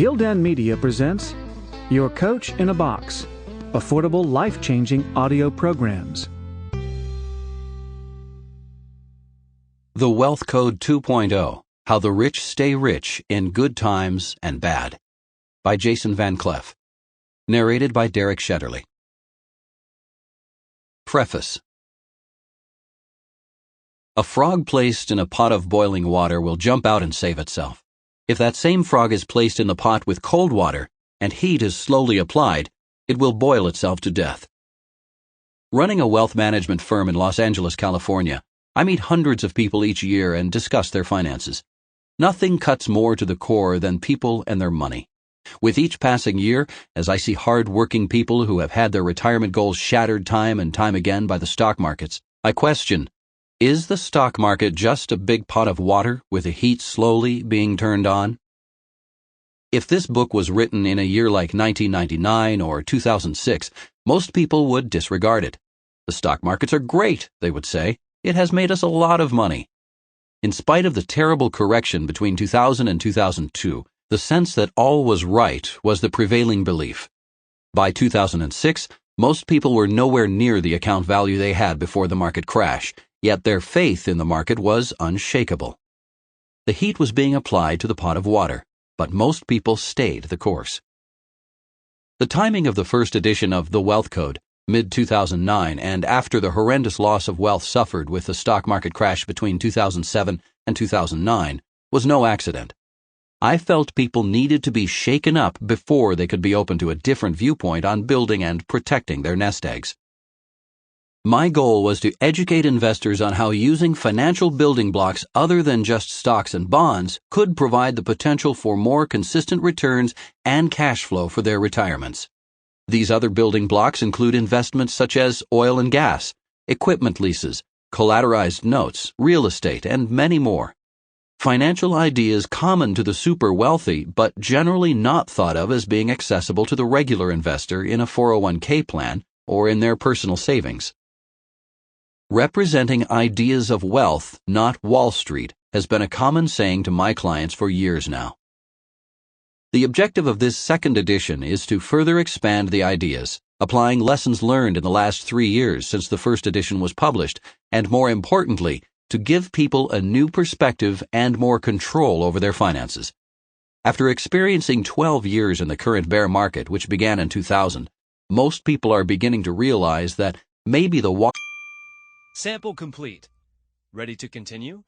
Gildan Media presents Your Coach in a Box, affordable, life-changing audio programs. The Wealth Code 2.0, How the Rich Stay Rich in Good Times and Bad, by Jason Vanclef. Narrated by Shetterly. Preface. A frog placed in a pot of boiling water will jump out and save itself. If that same frog is placed in the pot with cold water and heat is slowly applied, it will boil itself to death. Running a wealth management firm in Los Angeles, California, I meet hundreds of people each year and discuss their finances. Nothing cuts more to the core than people and their money. With each passing year, as I see hard-working people who have had their retirement goals shattered time and time again by the stock markets, I question, is the stock market just a big pot of water with the heat slowly being turned on? If this book was written in a year like 1999 or 2006, most people would disregard it. The stock markets are great, they would say. It has made us a lot of money. In spite of the terrible correction between 2000 and 2002, the sense that all was right was the prevailing belief. By 2006, most people were nowhere near the account value they had before the market crash, yet their faith in the market was unshakable. The heat was being applied to the pot of water, but most people stayed the course. The timing of the first edition of The Wealth Code, mid-2009, and after the horrendous loss of wealth suffered with the stock market crash between 2007 and 2009, was no accident. I felt people needed to be shaken up before they could be open to a different viewpoint on building and protecting their nest eggs. My goal was to educate investors on how using financial building blocks other than just stocks and bonds could provide the potential for more consistent returns and cash flow for their retirements. These other building blocks include investments such as oil and gas, equipment leases, collateralized notes, real estate, and many more. Financial ideas common to the super wealthy, but generally not thought of as being accessible to the regular investor in a 401k plan or in their personal savings. Representing ideas of wealth, not Wall Street, has been a common saying to my clients for years now. The objective of this second edition is to further expand the ideas, applying lessons learned in the last 3 years since the first edition was published, and more importantly, to give people a new perspective and more control over their finances. After experiencing 12 years in the current bear market, which began in 2000, most people are beginning to realize that maybe the Sample complete. Ready to continue?